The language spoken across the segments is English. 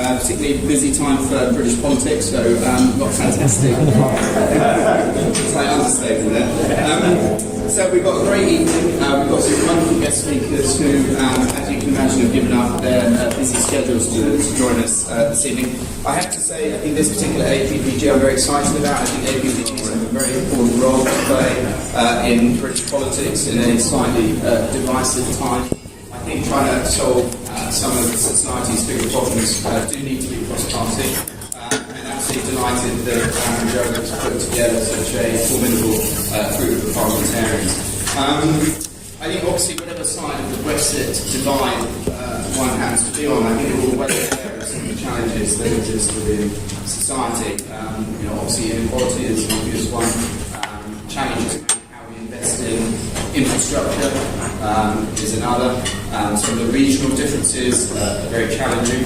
particularly busy time for British politics, so not fantastic. Slight understatement there. So we've got a great evening. We've got some wonderful guest speakers who, as you can imagine, have given up their busy schedules to join us this evening. I have to say, I think this particular APPG I'm very excited about. I think APPG has a very important role to play in British politics in a slightly divisive time. I think trying to solve some of society's bigger problems do need to be cross-party. And absolutely delighted that Joe has put together such a formidable group of parliamentarians. I think obviously whatever side of the Brexit divide one happens to be on, I think we're all well aware of some of the challenges that exist within society. Obviously inequality is an obvious one. Challenges around how we invest in infrastructure is another. Some of the regional differences are very challenging.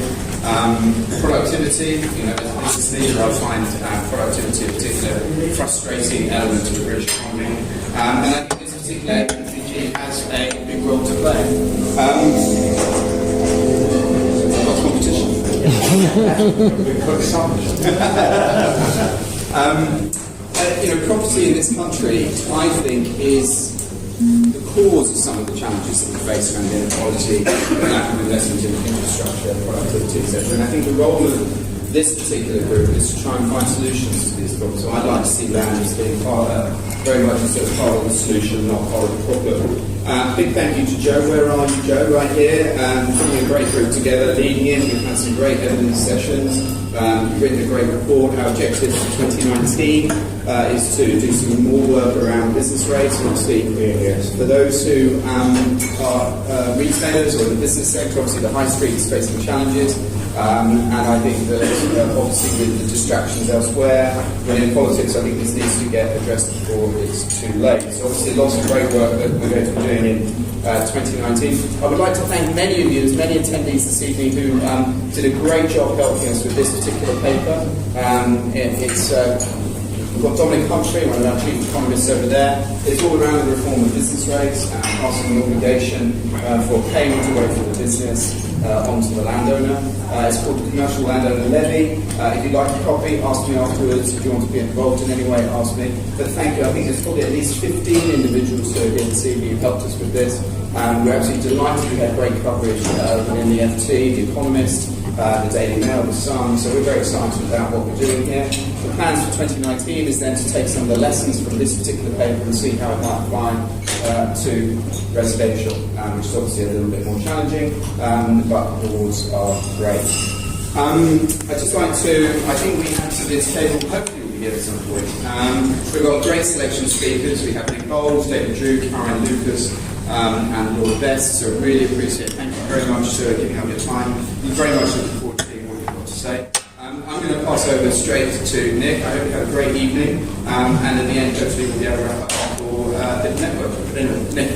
Productivity, as a business leader, I find productivity a particular frustrating element of the British economy. And I think this particular APPG has a big role to play. Lots of competition. Property in this country, I think, is the cause of some of the challenges that we face around inequality, lack of investment in infrastructure, productivity, etc. And I think the role of this particular group is to try and find solutions to these problems. So I'd like to see land as being very much a part of the solution, not part of the problem. Big thank you to Joe. Where are you, Joe? Right here. Putting a great group together, leading in. We've had some great evidence sessions. You've written a great report. Our objective for 2019 is to do some more work around business rates. Obviously, for those who are retailers or in the business sector, obviously the high street is facing challenges. And I think that obviously with the distractions elsewhere, when in politics, I think this needs to get addressed before it's too late. So obviously lots of great work that we're going to be doing in 2019. I would like to thank many of you, there's many attendees this evening who did a great job helping us with this particular paper. We've got Dominic Humphrey, one of our chief economists over there. It's all around the reform of business rates and passing the obligation for payment away from the business onto the landowner. It's called the Commercial Landowner Levy. If you'd like a copy, ask me afterwards. If you want to be involved in any way, ask me. But thank you. I think there's probably at least 15 individuals who are here this evening who helped us with this. We're absolutely delighted we had great coverage within the FT, the Economist, the Daily Mail, the Sun. So we're very excited about what we're doing here. The plans for 2019 is then to take some of the lessons from this particular paper and see how it might apply to residential, which is obviously a little bit more challenging, but the rewards are great. I'd just like to, I think we have to this table, hopefully we'll be here at some point. We've got a great selection of speakers. We have Nick Boles, David Drew, Karen Lucas, and Laura Best, so really appreciate it. Thank you very much for giving up your time. I'm very much looking forward to hearing what you've got to say. I'm going to pass over straight to Nick. I hope you have a great evening, and in the end, hopefully we'll be able to wrap up for the network. Nick.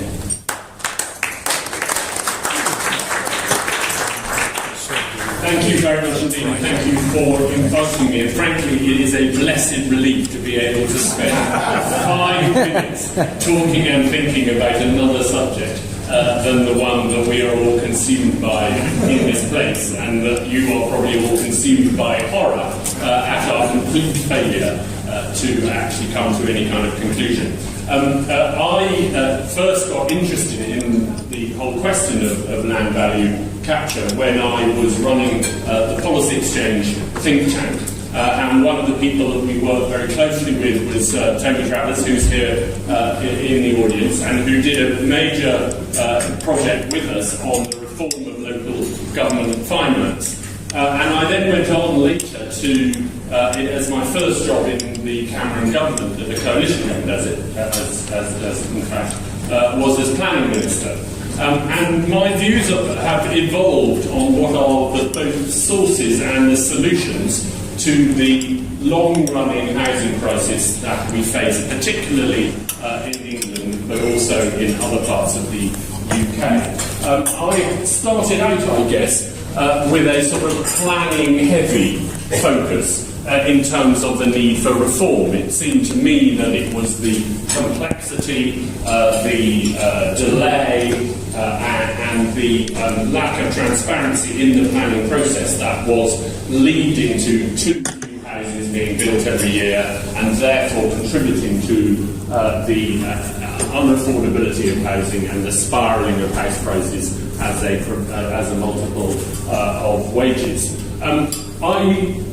Thank you very much indeed, and thank you for inviting me. And frankly, it is a blessed relief to be able to spend 5 minutes talking and thinking about another subject than the one that we are all consumed by in this place, and that you are probably all consumed by horror at our complete failure to actually come to any kind of conclusion. I first got interested in the whole question of land value capture when I was running the Policy Exchange think tank. And one of the people that we worked very closely with was Tony Travers, who's here in the audience, and who did a major project with us on the reform of local government finance. And I then went on later to, as my first job in the Cameron government, the coalition government, as in fact, was as planning minister. And my views have evolved on what are the both sources and the solutions to the long-running housing crisis that we face, particularly in England, but also in other parts of the UK. I started out, I guess, with a sort of planning-heavy focus in terms of the need for reform. It seemed to me that it was the complexity, the delay, and the lack of transparency in the planning process that was leading to too few houses being built every year, and therefore contributing to the unaffordability of housing and the spiralling of house prices as a multiple of wages. I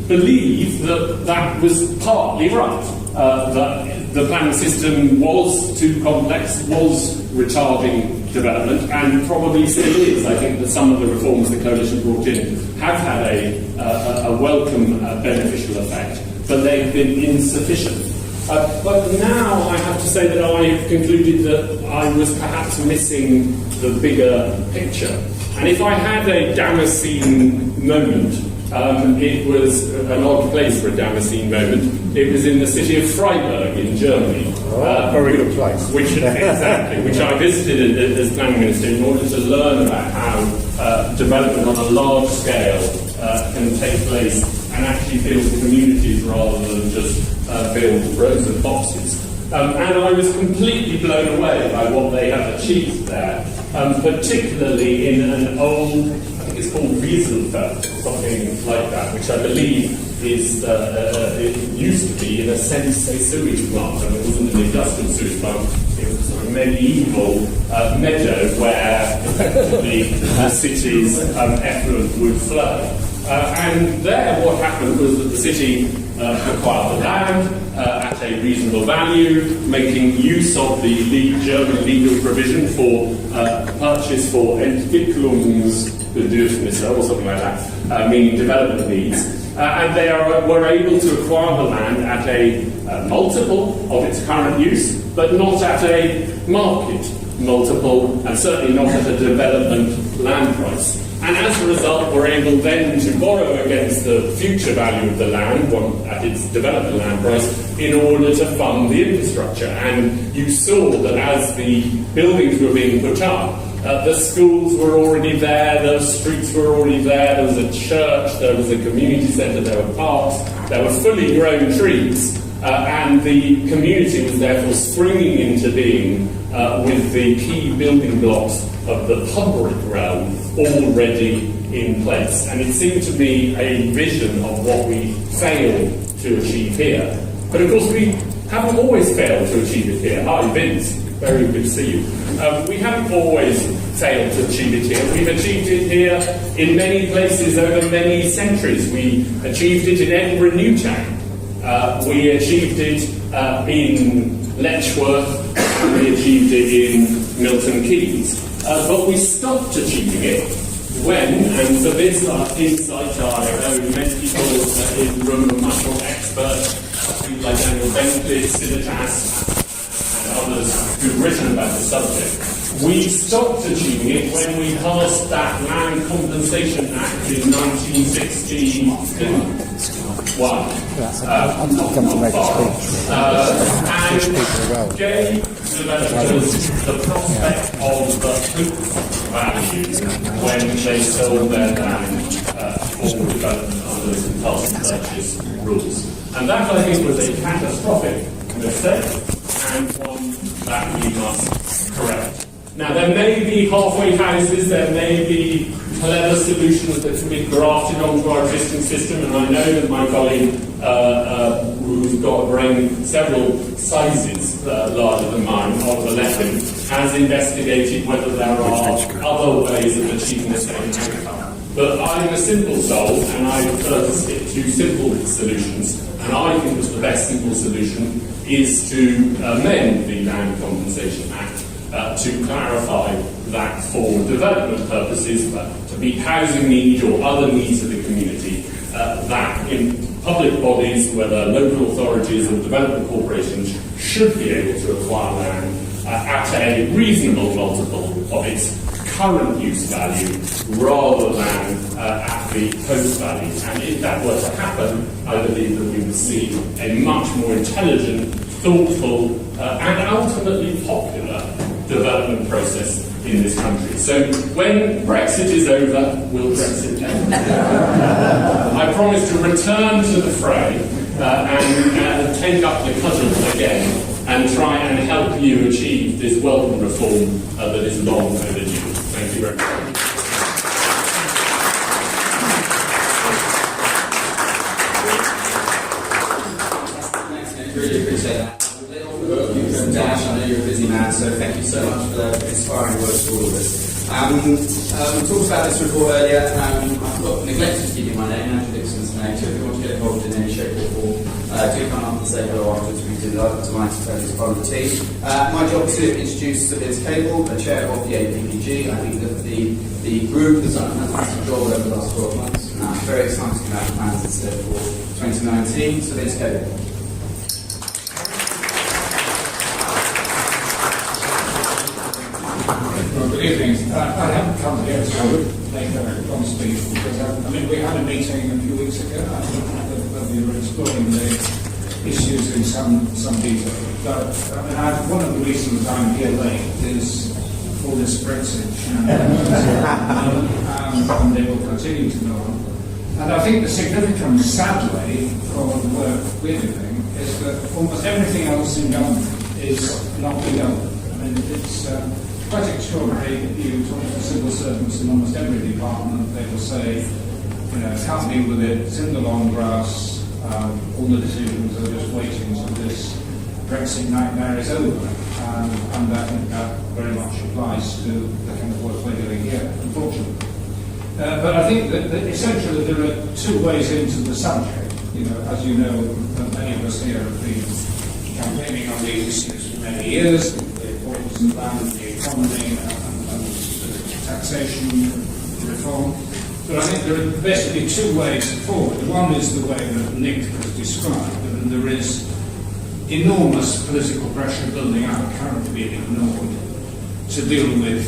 believe that was partly right. That the planning system was too complex, was retarding development, and probably still is. I think that some of the reforms the coalition brought in have had a welcome beneficial effect, but they've been insufficient. But now I have to say that I have concluded that I was perhaps missing the bigger picture. And if I had a Damascene moment, it was an odd place for a Damascene moment. It was in the city of Freiburg in Germany. Very good place. Which I visited as planning minister in order to learn about how development on a large scale can take place and actually build communities rather than just build rows of boxes. And I was completely blown away by what they have achieved there, particularly in an old, I think it's called Wieselfeld or something like that, which I believe is, it used to be in a sense a sewage plant. I mean, it wasn't an industrial sewage plant, it was a sort of medieval meadow where effectively the city's effluent would flow. And there what happened was that the city acquired the land at a reasonable value, making use of the German legal provision for purchase for Entwicklungsbedürfnisse or something like that, meaning development needs. And they were able to acquire the land at a multiple of its current use, but not at a market multiple, and certainly not at a development land price. And as a result, we're able then to borrow against the future value of the land at its development land price in order to fund the infrastructure. And you saw that as the buildings were being put up, the schools were already there, the streets were already there was a church, there was a community centre, there were parks, there were fully grown trees, and the community was therefore springing into being with the key building blocks of the public realm already in place. And it seemed to me a vision of what we failed to achieve here. But of course we haven't always failed to achieve it here. Hi, Vince. Very good to see you. We haven't always failed to achieve it here. We've achieved it here in many places over many centuries. We achieved it in Edinburgh Newtown. We achieved it in Letchworth. And we achieved it in Milton Keynes. But we stopped achieving it when, and for this insight I know many people in the room are much more expert, people like Daniel Bentley, Civitas, and others who've written about the subject. We stopped achieving it when we passed that Land Compensation Act in 1961. I'm not going to make a speech. And gave developers the prospect of the hope value when they sold their land for development under the compulsory purchase rules. And that, I think, was a catastrophic mistake and one that we must correct. Now, there may be halfway houses, there may be clever solutions that can be grafted onto our existing system, and I know that my colleague, who's got a brain several sizes larger than mine, Oliver Letwin, has investigated whether there are other ways of achieving the same outcome. But I'm a simple soul, and I prefer to stick to simple solutions, and I think that the best simple solution is to amend the Land Compensation Act to clarify that for development purposes, to meet housing needs or other needs of the community, that in public bodies, whether local authorities or development corporations, should be able to acquire land at a reasonable multiple of its current use value rather than at the post value. And if that were to happen, I believe that we would see a much more intelligent, thoughtful, and ultimately popular development process in this country. So when Brexit is over, will Brexit end? I promise promise to return to the fray and take up the cudgel again and try and help you achieve this welcome reform that is long overdue. Thank you very much. Really appreciate that. Dash, I know you're a busy man, so thank you so much for the inspiring words for all of us. We talked about this report earlier. I've got neglected to give you my name, Andrew Dixon's name, so if you want to get involved in any shape or form, do come up and say hello afterwards. We'd be delighted to tell you as part of the team. My job is to introduce Sir Liz Cable, the chair of the APPG. I think that the group has done a fantastic job over the last 12 months. I'm very excited about the plans instead for 2019. Sir Liz Cable. Good evening. I haven't come here to make a long speech because we had a meeting a few weeks ago where we were exploring the issues in some detail. But one of the reasons I'm here late is all this Brexit and they will continue to go on. And I think the significance, sadly, for the work we're doing is that almost everything else in government is not being done. It's quite extraordinary. You talk to civil servants in almost every department, they will say, can't deal with it, it's in the long grass, all the decisions are just waiting until this Brexit nightmare is over. And I think that very much applies to the kind of work we're doing here, unfortunately. But I think that essentially there are two ways into the subject. As you know, many of us here have been campaigning on these issues for many years. And the economy and taxation reform. But I think there are basically two ways forward. One is the way that Nick has described, and there is enormous political pressure building out, currently being ignored, to deal with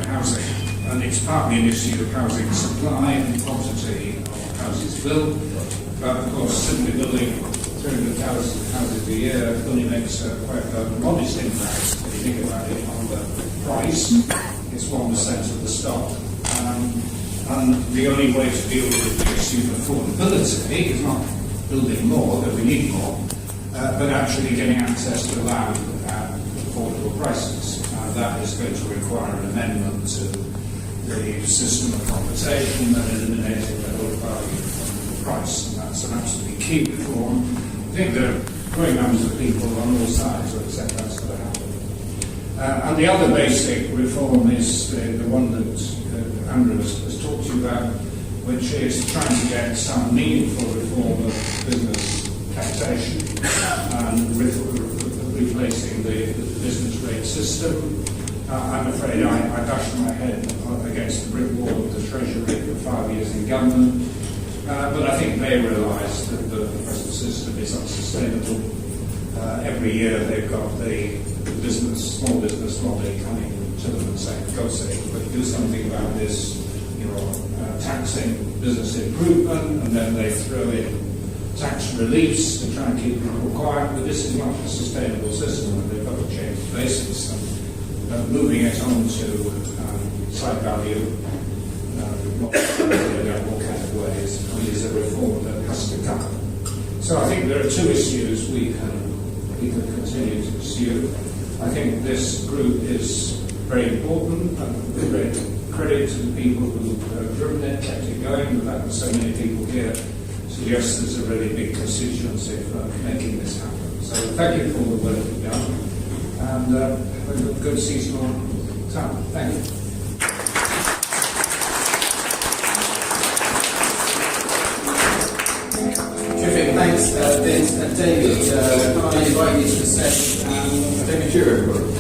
housing. And it's partly an issue of housing supply and quantity of houses built. But of course, simply building 300,000 houses a year only makes quite a modest impact. Think about it on the price, it's 1% of the stock. And the only way to deal with the issue of affordability is not building more, that we need more, but actually getting access to land at affordable prices. That is going to require an amendment to the system of compensation and eliminating the whole value from the price. And that's an absolutely key reform. I think there are growing numbers of people on all sides who accept that's going to happen. And the other basic reform is the one that Andrew has talked to you about, which is trying to get some meaningful reform of business taxation and replacing the business rate system. I'm afraid I bashed my head against the brick wall of the Treasury for 5 years in government, but I think they realise that the present system is unsustainable. Every year they've got the small business lobby coming to them and saying, "God's sake, but do something about this, taxing business improvement," and then they throw in tax reliefs to try and keep people quiet. But this is not a sustainable system, and they've got to change the basics. And moving it on to site value, what kind of ways, is a reform that has to come. So I think there are two issues we can continue to pursue. I think this group is very important, and great credit to the people who have driven it, kept it going. The fact that so many people here suggests there's a really big constituency for making this happen. So thank you for all the work you've done, and we're good to see you on time. Thank you. Terrific, thanks, Vince and David. I invite you to the session. David Jurek.